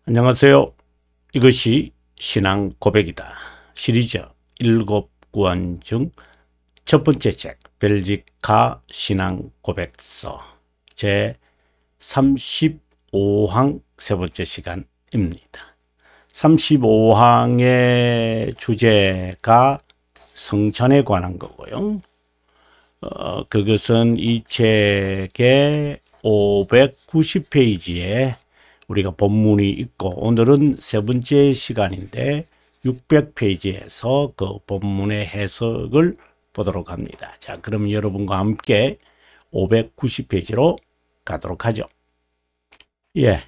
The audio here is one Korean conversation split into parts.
안녕하세요. 이것이 신앙 고백이다. 시리즈 7권 중 첫 번째 책, 벨기카 신앙 고백서 제 35항 세 번째 시간입니다. 35항의 주제가 성찬에 관한 거고요. 그것은 이 책의 590페이지에 우리가 본문이 있고, 오늘은 세 번째 시간인데 600페이지에서 그 본문의 해석을 보도록 합니다. 자, 그럼 여러분과 함께 590페이지로 가도록 하죠. 예,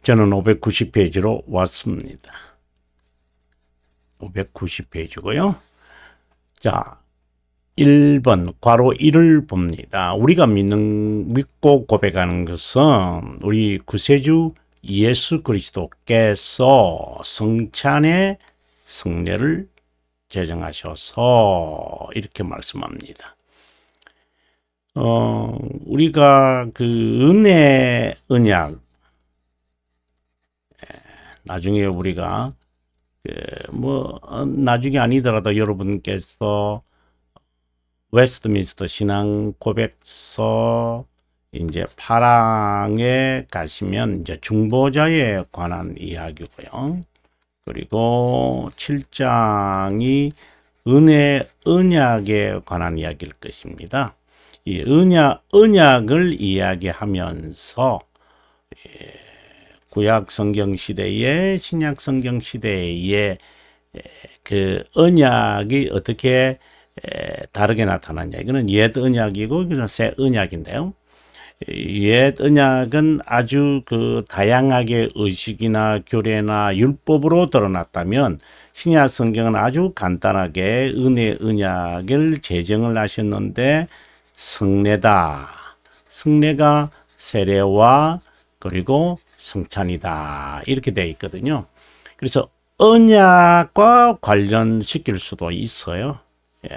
저는 590페이지로 왔습니다. 590페이지고요. 자, 1번 괄호 1을 봅니다. 우리가 믿고 고백하는 것은 우리 구세주 예수 그리스도께서 성찬의 성례를 제정하셔서 이렇게 말씀합니다. 우리가 그 은혜 언약, 나중에 우리가 나중에 아니더라도 여러분께서 웨스트민스터 신앙 고백서 이제 8항에 가시면 이제 중보자에 관한 이야기고요. 그리고 7장이 은혜 언약에 관한 이야기일 것입니다. 이 언약을 이야기하면서 구약 성경 시대에 신약 성경 시대에 그 언약이 어떻게 다르게 나타났냐. 이거는 옛 언약이고 이거는 새 언약인데요. 옛 언약은 아주 그 다양하게 의식이나 규례나 율법으로 드러났다면, 신약 성경은 아주 간단하게 은혜 언약을 제정을 하셨는데 성례다. 성례가 세례와 그리고 성찬이다. 이렇게 되어 있거든요. 그래서 언약과 관련시킬 수도 있어요. 예.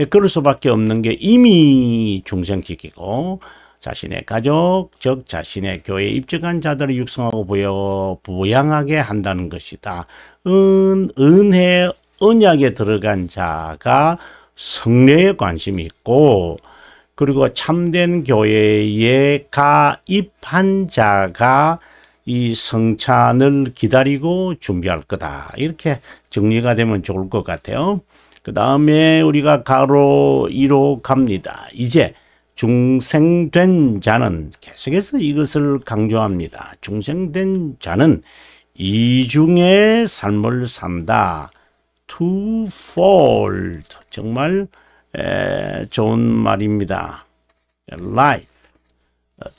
그럴 수밖에 없는 게 이미 중생지기고 자신의 가족, 즉 자신의 교회에 입적한 자들을 육성하고 부양하게 한다는 것이다. 은혜 언약에 들어간 자가 성례에 관심이 있고, 그리고 참된 교회에 가입한 자가 이 성찬을 기다리고 준비할 거다. 이렇게 정리가 되면 좋을 것 같아요. 그 다음에 우리가 가로 2로 갑니다. 이제 중생된 자는, 계속해서 이것을 강조합니다. 중생된 자는 이중의 삶을 산다. twofold. 정말 좋은 말입니다. life.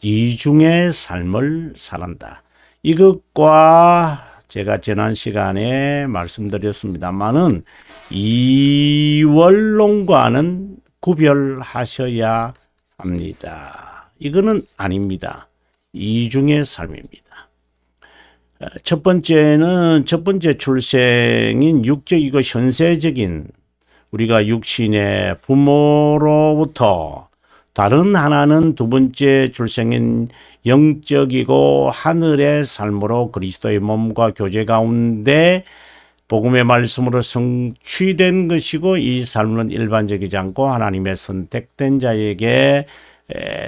이중의 삶을 살한다. 이것과 제가 지난 시간에 말씀드렸습니다만은 이원론과는 구별하셔야 합니다. 이거는 아닙니다. 이중의 삶입니다. 첫 번째 출생인 육적이고 현세적인 우리가 육신의 부모로부터, 다른 하나는 두 번째 출생인 영적이고 하늘의 삶으로 그리스도의 몸과 교제 가운데 복음의 말씀으로 성취된 것이고, 이 삶은 일반적이지 않고 하나님의 선택된 자에게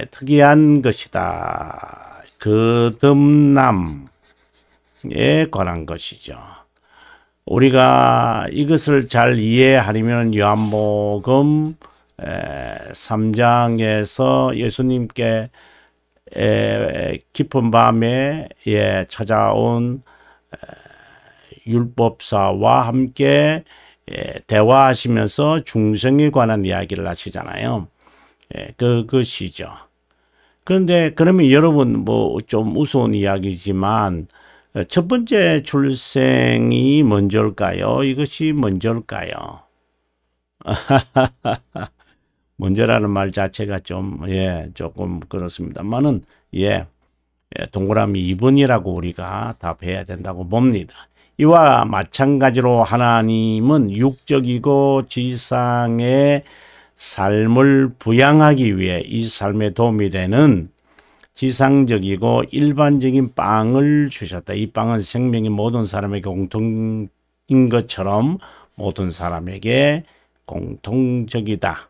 특이한 것이다. 거듭남에 관한 것이죠. 우리가 이것을 잘 이해하려면 요한복음 3장에서 예수님께 깊은 밤에 찾아온 율법사와 함께 대화하시면서 중생에 관한 이야기를 하시잖아요. 그것이죠. 그런데 그러면 여러분 좀 우스운 이야기지만 첫 번째 출생이 먼저일까요? 이것이 먼저일까요? 먼저라는 말 자체가 조금 그렇습니다만은 동그라미 2번이라고 우리가 답해야 된다고 봅니다. 이와 마찬가지로 하나님은 육적이고 지상의 삶을 부양하기 위해 이 삶에 도움이 되는 지상적이고 일반적인 빵을 주셨다. 이 빵은 생명이 모든 사람에게 공통인 것처럼 모든 사람에게 공통적이다.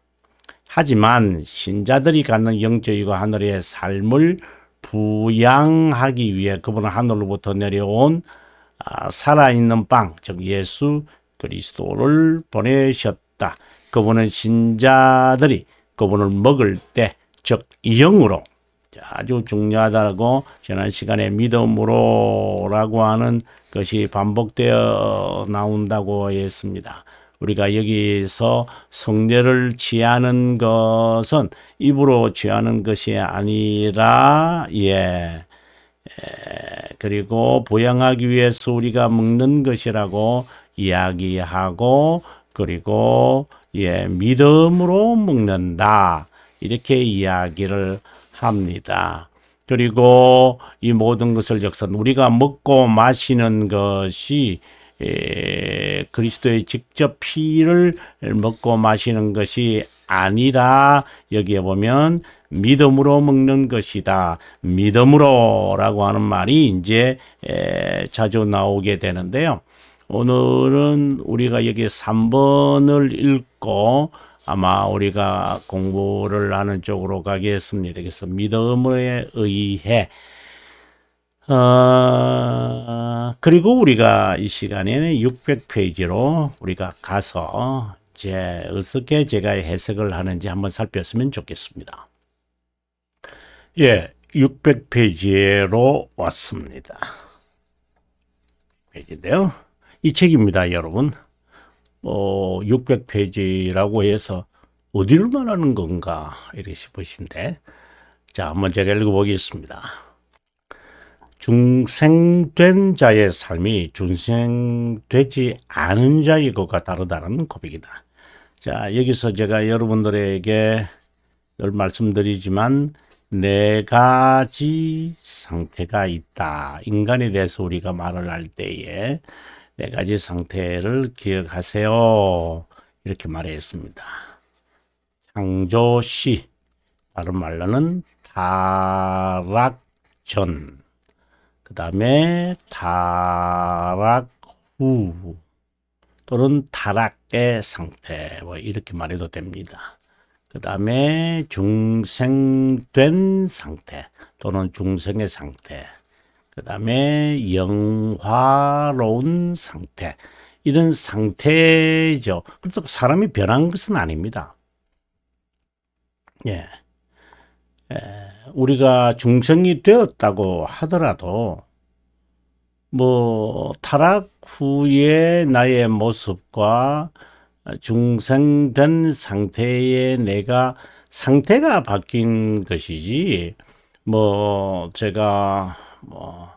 하지만 신자들이 갖는 영적이고 하늘의 삶을 부양하기 위해 그분은 하늘로부터 내려온 살아있는 빵, 즉 예수 그리스도를 보내셨다. 그분은 신자들이 그분을 먹을 때, 즉 영으로, 아주 중요하다고 지난 시간에 믿음으로라고 하는 것이 반복되어 나온다고 했습니다. 우리가 여기서 성례를 취하는 것은 입으로 취하는 것이 아니라 그리고 보양하기 위해서 우리가 먹는 것이라고 이야기하고, 그리고 믿음으로 먹는다 이렇게 이야기를 합니다. 그리고 이 모든 것을 적선 우리가 먹고 마시는 것이 그리스도의 직접 피를 먹고 마시는 것이 아니라 여기에 보면 믿음으로 먹는 것이다. 믿음으로라고 하는 말이 이제 자주 나오게 되는데요. 오늘은 우리가 여기 3번을 읽고 아마 우리가 공부를 하는 쪽으로 가겠습니다. 그래서 믿음에 의해 그리고 우리가 이 시간에는 600페이지로 우리가 가서 이제 어떻게 제가 해석을 하는지 한번 살폈으면 좋겠습니다. 600페이지로 왔습니다. 페이지인데요. 이 책입니다, 여러분. 600페이지라고 해서 어디를 말하는 건가 이렇게 싶으신데, 자, 한번 제가 읽어보겠습니다. 중생된 자의 삶이 중생되지 않은 자의 것과 다르다는 고백이다. 자, 여기서 제가 여러분들에게 늘 말씀드리지만 네 가지 상태가 있다. 인간에 대해서 우리가 말을 할 때에 네 가지 상태를 기억하세요. 이렇게 말했습니다. 창조시, 다른 말로는 타락 전, 그 다음에 타락 후, 또는 타락의 상태, 뭐 이렇게 말해도 됩니다. 그 다음에 중생된 상태, 또는 중생의 상태, 그 다음에 영화로운 상태, 이런 상태죠. 그렇다고 사람이 변한 것은 아닙니다. 우리가 중생이 되었다고 하더라도 뭐 타락 후의 나의 모습과 중생된 상태의 내가 상태가 바뀐 것이지, 뭐 제가 뭐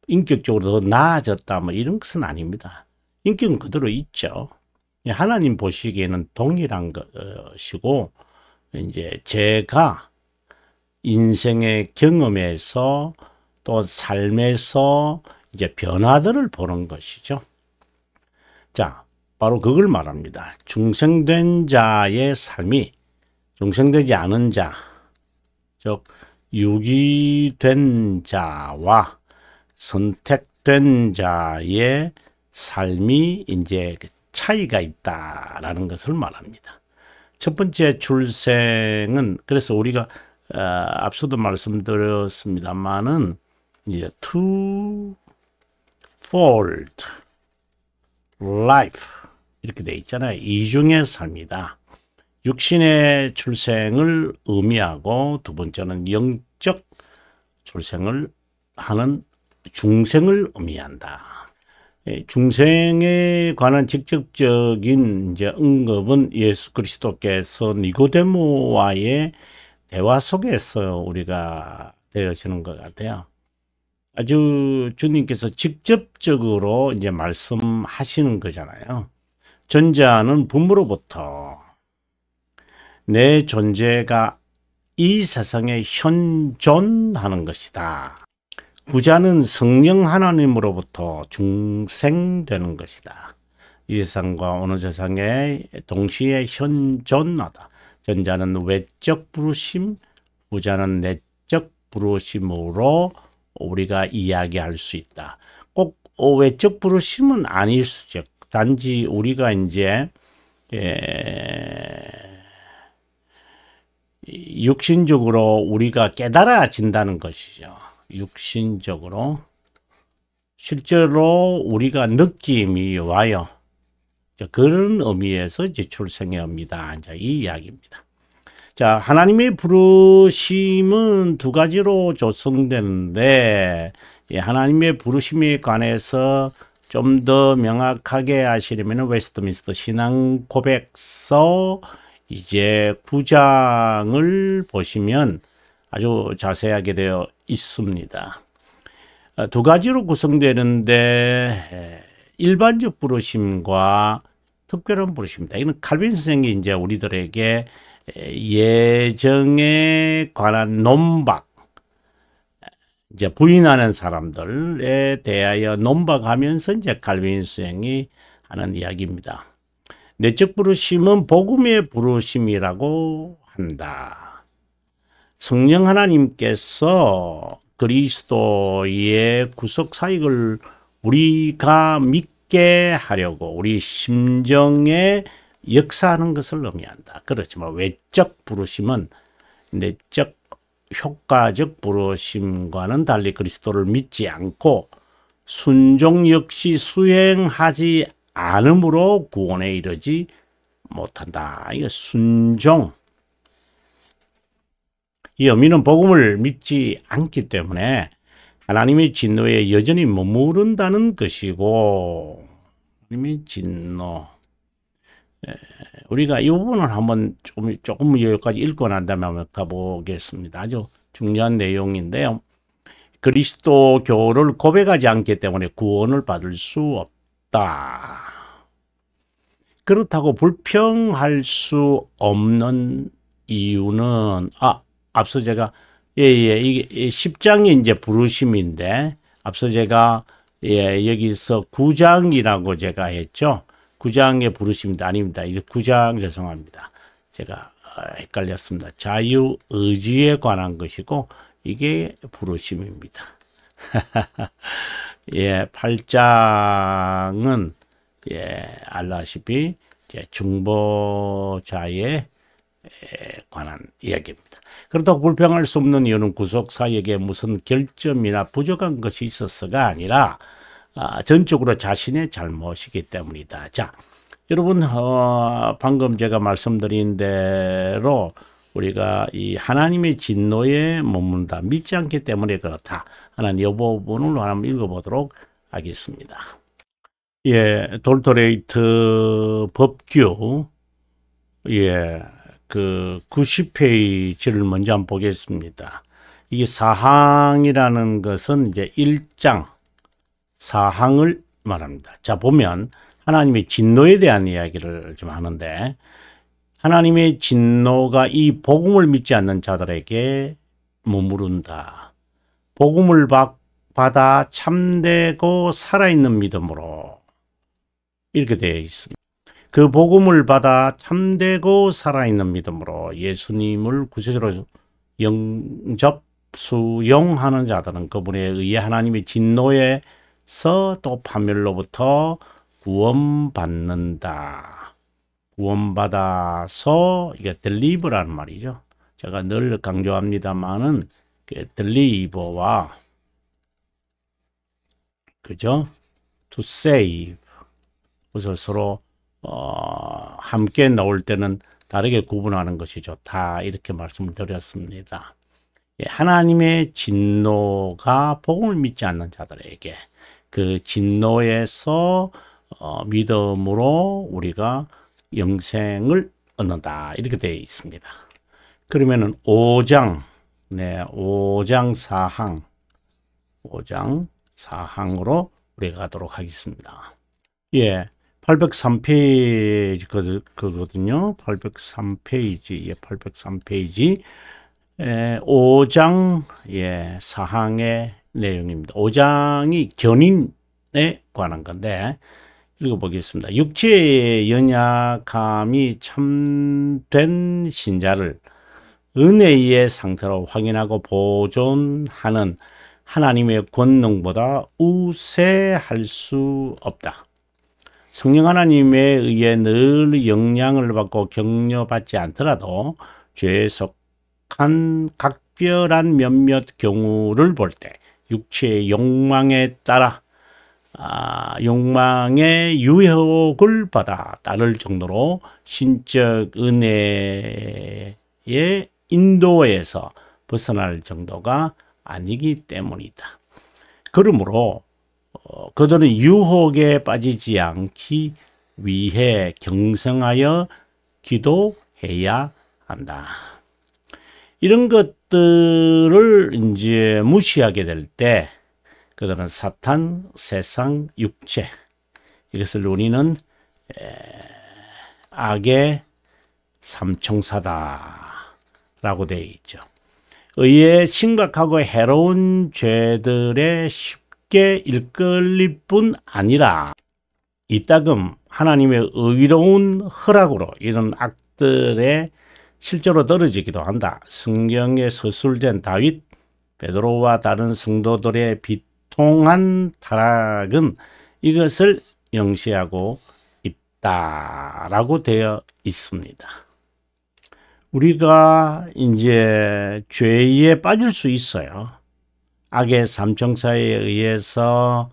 인격적으로 더 나아졌다 뭐 이런 것은 아닙니다. 인격은 그대로 있죠. 하나님 보시기에는 동일한 것이고, 이제 제가 인생의 경험에서 또 삶에서 이제 변화들을 보는 것이죠. 자, 바로 그걸 말합니다. 중생된 자의 삶이 중생되지 않은 자, 즉 유기된 자와 선택된 자의 삶이 이제 차이가 있다라는 것을 말합니다. 첫 번째 출생은, 그래서 우리가 앞서도 말씀드렸습니다만은 이제 twofold life 이렇게 돼 있잖아요. 이중의 삶이다. 육신의 출생을 의미하고, 두 번째는 영적 출생을 하는 중생을 의미한다. 중생에 관한 직접적인 이제 언급은 예수 그리스도께서 니고데모와의 대화 속에서 우리가 되어지는 것 같아요. 아주 주님께서 직접적으로 이제 말씀하시는 거잖아요. 전자는 부모로부터 내 존재가 이 세상에 현존하는 것이다. 후자는 성령 하나님으로부터 중생되는 것이다. 이 세상과 어느 세상에 동시에 현존하다. 전자는 외적 부르심, 후자는 내적 부르심으로 우리가 이야기할 수 있다. 꼭 외적 부르심은 아닐 수 있죠. 단지 우리가 이제 육신적으로 우리가 깨달아진다는 것이죠. 육신적으로 실제로 우리가 느낌이 와요. 그런 의미에서 이제 출생의 의미다. 이제 이 이야기입니다. 자, 하나님의 부르심은 두 가지로 조성되는데, 하나님의 부르심에 관해서 좀 더 명확하게 하시려면 웨스트민스터 신앙 고백서 이제 9장을 보시면 아주 자세하게 되어 있습니다. 두 가지로 구성되는데 일반적 부르심과 특별한 부르심입니다. 이건 칼빈 선생이 이제 우리들에게 예정에 관한 논박, 이제 부인하는 사람들에 대하여 논박하면서 이제 칼빈 선생이 하는 이야기입니다. 내적 부르심은 복음의 부르심이라고 한다. 성령 하나님께서 그리스도의 구속 사역을 우리가 믿게 하려고 우리 심정에 역사하는 것을 의미한다. 그렇지만 외적 부르심은 내적 효과적 부르심과는 달리 그리스도를 믿지 않고 순종 역시 수행하지 않음으로 구원에 이르지 못한다. 이게 순종. 이 의미는 복음을 믿지 않기 때문에 하나님의 진노에 여전히 머무른다는 것이고, 하나님의 진노. 우리가 이 부분을 한번 조금 여기까지 읽고 난 다음에 한번 가보겠습니다. 아주 중요한 내용인데요. 그리스도교를 고백하지 않기 때문에 구원을 받을 수 없다. 그렇다고 불평할 수 없는 이유는, 앞서 제가, 이게 10장이 이제 부르심인데, 앞서 제가, 여기서 9장이라고 제가 했죠. 9장의 부르심도 아닙니다. 이제 9장 죄송합니다. 제가 헷갈렸습니다. 자유의지에 관한 것이고 이게 부르심입니다. 8장은 알다시피 중보자에 관한 이야기입니다. 그렇다고 불평할 수 없는 이유는 구속 사역에 무슨 결점이나 부족한 것이 있어서가 아니라 전적으로 자신의 잘못이기 때문이다. 자, 여러분, 방금 제가 말씀드린 대로 우리가 이 하나님의 진노에 머문다. 믿지 않기 때문에 그렇다. 하는 이 부분을 한번 읽어보도록 하겠습니다. 돌토레이트 법규, 그 90페이지를 먼저 한번 보겠습니다. 이게 사항이라는 것은 이제 1장, 사항을 말합니다. 자, 보면 하나님의 진노에 대한 이야기를 좀 하는데 하나님의 진노가 이 복음을 믿지 않는 자들에게 머무른다. 복음을 받아 참되고 살아있는 믿음으로 이렇게 되어 있습니다. 그 복음을 받아 참되고 살아있는 믿음으로 예수님을 구세주로 수용하는 자들은 그분에 의해 하나님의 진노에 또 판멸로부터 구원받는다. 구원받아서 이게 델리버라는 말이죠. 제가 늘 강조합니다만은 델리버와 그죠? To save. 그래서 서로 함께 나올 때는 다르게 구분하는 것이 좋다. 이렇게 말씀을 드렸습니다. 하나님의 진노가 복음을 믿지 않는 자들에게 그 진노에서 믿음으로 우리가 영생을 얻는다. 이렇게 되어 있습니다. 그러면은 5장, 5장 사항, 5장 사항으로 우리가 가도록 하겠습니다. 803페이지 그거든요. 803페이지, 803페이지 5장 사항의 내용입니다. 5장이 견인에 관한 건데 읽어보겠습니다. 육체의 연약함이 참된 신자를 은혜의 상태로 확인하고 보존하는 하나님의 권능보다 우세할 수 없다. 성령 하나님에 의해 늘 영향을 받고 격려받지 않더라도 죄에 속한 각별한 몇몇 경우를 볼 때 육체의 욕망에 따라 욕망의 유혹을 받아 따를 정도로 신적 은혜의 인도에서 벗어날 정도가 아니기 때문이다. 그러므로 그들은 유혹에 빠지지 않기 위해 경성하여 기도해야 한다. 이런 것들을 이제 무시하게 될 때 그들은 사탄, 세상, 육체 이것을 우리는 악의 삼총사다라고 되어 있죠. 의에 심각하고 해로운 죄들에 쉽게 일끌릴 뿐 아니라 이따금 하나님의 의로운 허락으로 이런 악들에 실제로 떨어지기도 한다. 성경에 서술된 다윗, 베드로와 다른 성도들의 비통한 타락은 이것을 명시하고 있다라고 되어 있습니다. 우리가 이제 죄에 빠질 수 있어요. 악의 삼총사에 의해서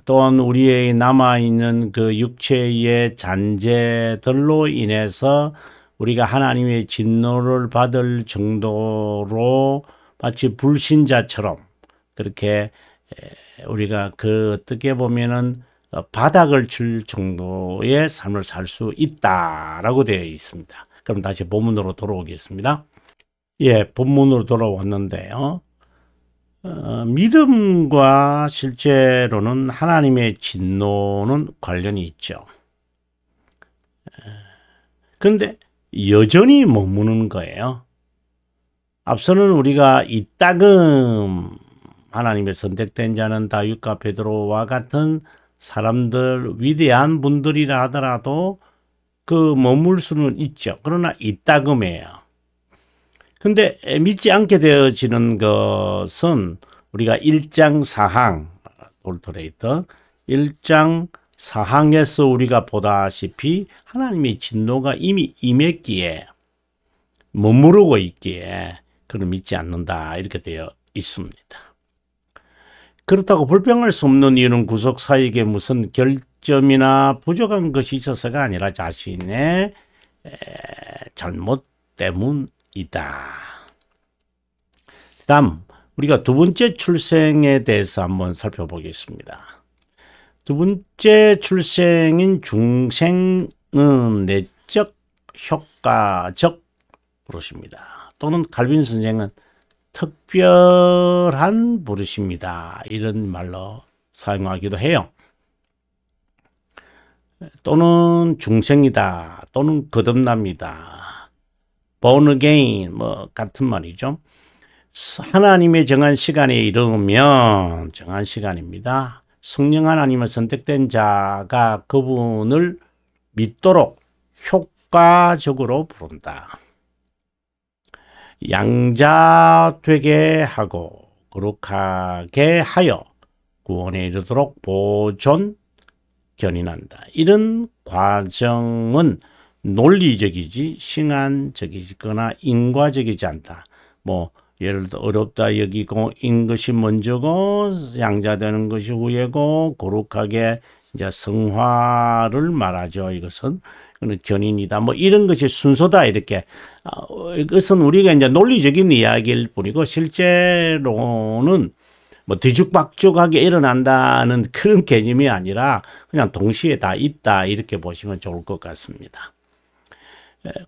또한 우리의 남아있는 그 육체의 잔재들로 인해서 우리가 하나님의 진노를 받을 정도로 마치 불신자처럼 그렇게 우리가 그 어떻게 보면은 바닥을 칠 정도의 삶을 살 수 있다라고 되어 있습니다. 그럼 다시 본문으로 돌아오겠습니다. 예, 본문으로 돌아왔는데요. 믿음과 실제로는 하나님의 진노는 관련이 있죠. 그런데 여전히 머무는 거예요. 앞서는 우리가 이따금 하나님의 선택된 자는 다윗과 베드로와 같은 사람들, 위대한 분들이라 하더라도 그 머물 수는 있죠. 그러나 이따금이에요. 근데 믿지 않게 되어지는 것은 우리가 1장 4항, 돌토레이터 1장 4항에서 우리가 보다시피 하나님의 진노가 이미 임했기에 머무르고 있기에 그를 믿지 않는다 이렇게 되어 있습니다. 그렇다고 불평할 수 없는 이유는 구속사에게 무슨 결점이나 부족한 것이 있어서가 아니라 자신의 잘못 때문이다. 다음 우리가 두 번째 출생에 대해서 한번 살펴보겠습니다. 두 번째 출생인 중생은 내적 효과적 버릇입니다. 또는 칼빈 선생은 특별한 버릇입니다. 이런 말로 사용하기도 해요. 또는 중생이다. 또는 거듭납니다. born again 뭐 같은 말이죠. 하나님의 정한 시간에 이르면 정한 시간입니다. 성령 하나님을 선택된 자가 그분을 믿도록 효과적으로 부른다. 양자되게 하고 거룩하게 하여 구원에 이르도록 보존 견인한다. 이런 과정은 논리적이지 신앙적이거나 인과적이지 않다. 뭐 예를 들어 어렵다 여기고 인 것이 먼저고 양자되는 것이 후에고 거룩하게 이제 성화를 말하죠. 이것은 견인이다. 뭐 이런 것이 순서다. 이렇게 이것은 우리가 이제 논리적인 이야기일 뿐이고 실제로는 뭐 뒤죽박죽하게 일어난다는 그런 개념이 아니라 그냥 동시에 다 있다. 이렇게 보시면 좋을 것 같습니다.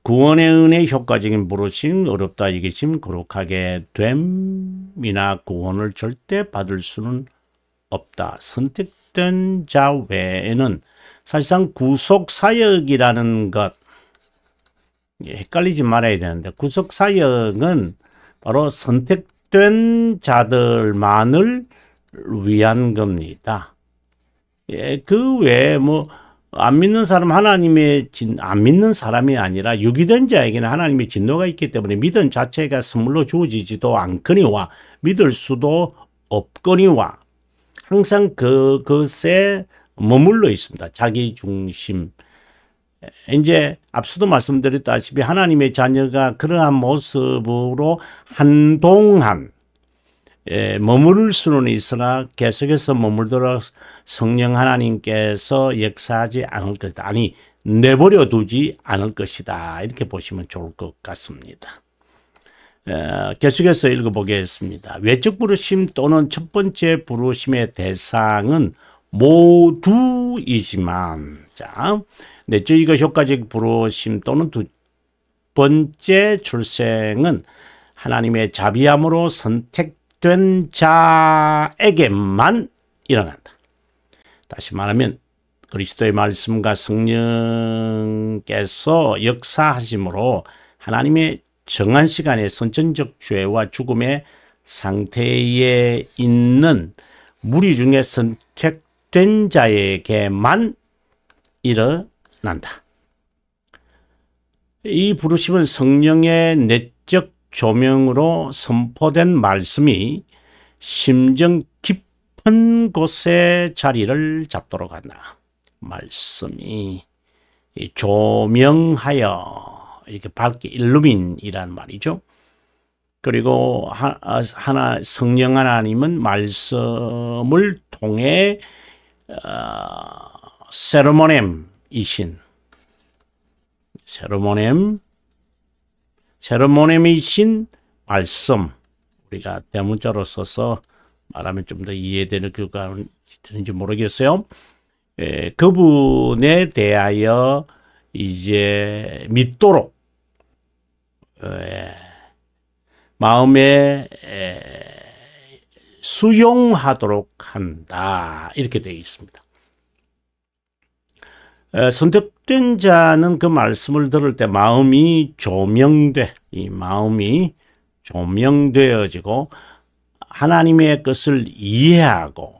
구원의 은혜 효과적인 부르심, 어렵다 이기심, 거룩하게 됨이나 구원을 절대 받을 수는 없다. 선택된 자 외에는 사실상 구속사역이라는 것, 헷갈리지 말아야 되는데, 구속사역은 바로 선택된 자들만을 위한 겁니다. 그 외에 안 믿는 사람 안 믿는 사람이 아니라 유기된 자에게는 하나님의 진노가 있기 때문에 믿음 자체가 선물로 주어지지도 않거니와 믿을 수도 없거니와 항상 그것에 머물러 있습니다. 자기 중심. 이제 앞서도 말씀드렸다시피 하나님의 자녀가 그러한 모습으로 한동안 머무를 수는 있으나 계속해서 머물더라 성령 하나님께서 역사하지 않을 것이다. 아니 내버려 두지 않을 것이다. 이렇게 보시면 좋을 것 같습니다. 계속해서 읽어보겠습니다. 외적 부르심 또는 첫 번째 부르심의 대상은 모두이지만, 자, 내적 이거 효과적 부르심 또는 두 번째 출생은 하나님의 자비함으로 선택된 자에게만 일어난다. 다시 말하면 그리스도의 말씀과 성령께서 역사하심으로 하나님의 정한 시간에 선천적 죄와 죽음의 상태에 있는 무리 중에 선택된 자에게만 일어난다. 이 부르심은 성령의 내적 조명으로 선포된 말씀이 심정 깊은 곳에 자리를 잡도록 한다. 말씀이 조명하여 이렇게 밝게 일루민이란 말이죠. 그리고 성령 하나님은 말씀을 통해 세르모넴이신 말씀, 우리가 대문자로 써서 말하면 좀 더 이해되는 교가 되는지 모르겠어요. 그분에 대하여 이제 믿도록 마음에 수용하도록 한다. 이렇게 되어 있습니다. 선택된 자는 그 말씀을 들을 때 마음이 조명되어지고 하나님의 것을 이해하고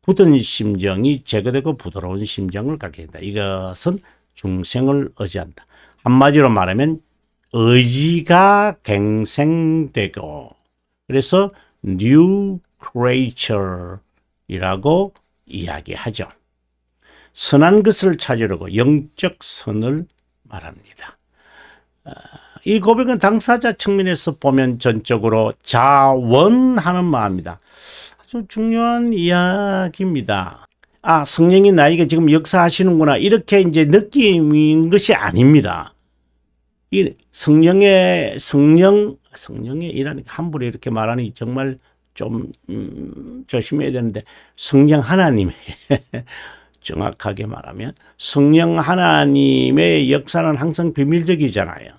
굳은 심정이 제거되고 부드러운 심정을 갖게 된다. 이것은 중생을 의지한다. 한마디로 말하면 의지가 갱생되고, 그래서 new creature이라고 이야기하죠. 선한 것을 찾으려고 영적 선을 말합니다. 이 고백은 당사자 측면에서 보면 전적으로 자원하는 마음이다. 아주 중요한 이야기입니다. 아, 성령이 나에게 지금 역사하시는구나. 이렇게 이제 느끼는 것이 아닙니다. 이 성령의 일하니까 함부로 이렇게 말하니 정말 좀 조심해야 되는데, 성령 하나님의 정확하게 말하면 성령 하나님의 역사는 항상 비밀적이잖아요.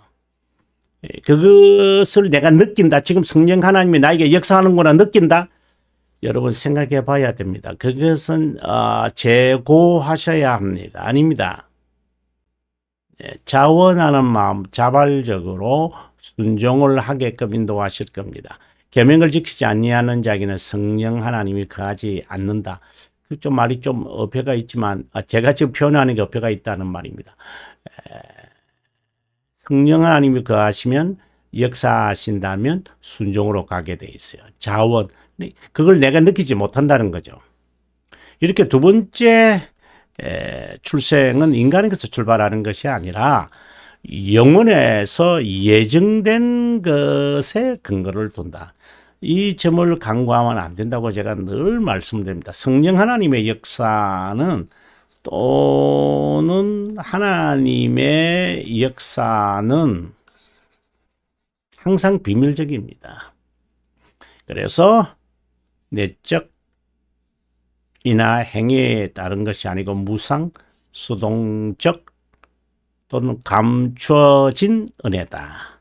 그것을 내가 느낀다. 지금 성령 하나님이 나에게 역사하는구나 느낀다. 여러분 생각해 봐야 됩니다. 그것은 재고하셔야 합니다. 아닙니다. 자원하는 마음, 자발적으로 순종을 하게끔 인도하실 겁니다. 계명을 지키지 아니하는 자에게는 성령 하나님이 거하지 않는다. 좀 말이 좀 어폐가 있지만 제가 지금 표현하는 게 어폐가 있다는 말입니다. 성령 하나님이 거하시면 역사하신다면 순종으로 가게 돼 있어요. 자원, 그걸 내가 느끼지 못한다는 거죠. 이렇게 두 번째 출생은 인간에게서 출발하는 것이 아니라 영혼에서 예정된 것에 근거를 둔다. 이 점을 간과하면 안 된다고 제가 늘 말씀드립니다. 성령 하나님의 역사는 또는 하나님의 역사는 항상 비밀적입니다. 그래서 내적이나 행위에 따른 것이 아니고 무상, 수동적 또는 감춰진 은혜다.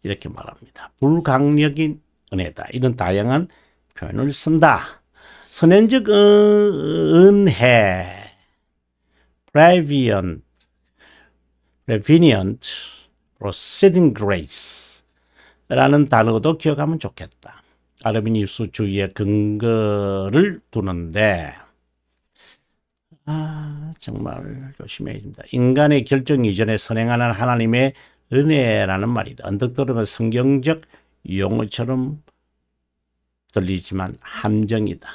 이렇게 말합니다. 불강력인 은혜다. 이런 다양한 표현을 쓴다. 선행적 은혜, prevenient, proceeding grace 라는 단어도 기억하면 좋겠다. 아르미니우스주의의 근거를 두는데, 정말 조심해야 됩니다. 인간의 결정 이전에 선행하는 하나님의 은혜라는 말이다. 언뜻 들으면 성경적 용어처럼 들리지만 함정이다.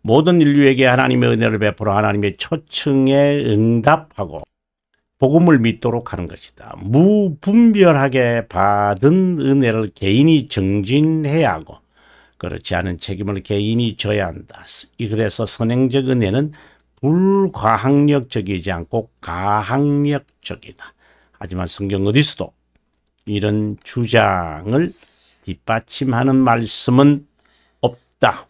모든 인류에게 하나님의 은혜를 베풀어 하나님의 초청에 응답하고 복음을 믿도록 하는 것이다. 무분별하게 받은 은혜를 개인이 정진해야 하고 그렇지 않은 책임을 개인이 져야 한다. 그래서 선행적 은혜는 불가항력적이지 않고 가항력적이다. 하지만 성경 어디서도 이런 주장을 뒷받침하는 말씀은 없다.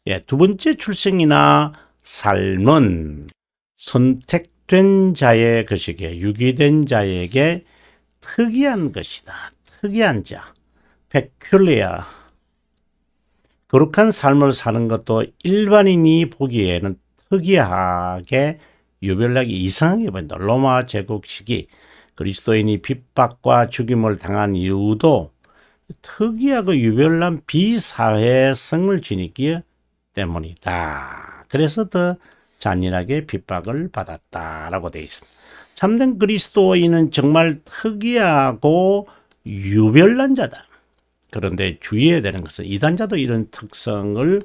예, 두 번째 출생이나 삶은 선택된 자의 것이기에 유기된 자에게 특이한 것이다. 특이한 자, peculiar. 거룩한 삶을 사는 것도 일반인이 보기에는 특이하게 유별나게 이상하게 보인다. 로마 제국 시기 그리스도인이 핍박과 죽임을 당한 이유도 특이하고 유별난 비사회성을 지니기 때문이다. 그래서 더 잔인하게 핍박을 받았다라고 되어 있습니다. 참된 그리스도인은 정말 특이하고 유별난 자다. 그런데 주의해야 되는 것은 이단자도 이런 특성을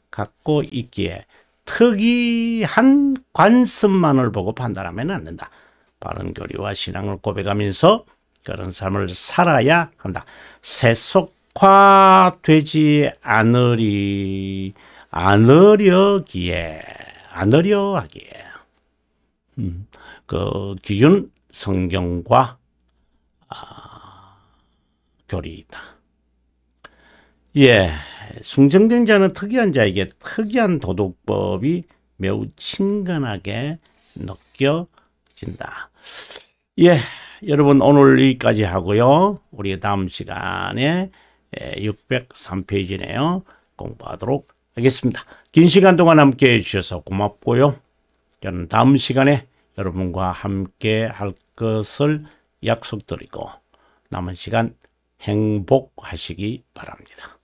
갖고 있기에 특이한 관습만을 보고 판단하면 안 된다. 바른 교리와 신앙을 고백하면서 그런 삶을 살아야 한다. 세속화되지 않으려 하기에 그 기준 성경과 교리이다. 예, 숭정된 자는 특이한 자에게 특이한 도덕법이 매우 친근하게 느껴진다. 예, 여러분 오늘 여기까지 하고요. 우리 다음 시간에 603페이지네요. 공부하도록 하겠습니다. 긴 시간 동안 함께 해주셔서 고맙고요. 저는 다음 시간에 여러분과 함께 할 것을 약속드리고 남은 시간 행복하시기 바랍니다.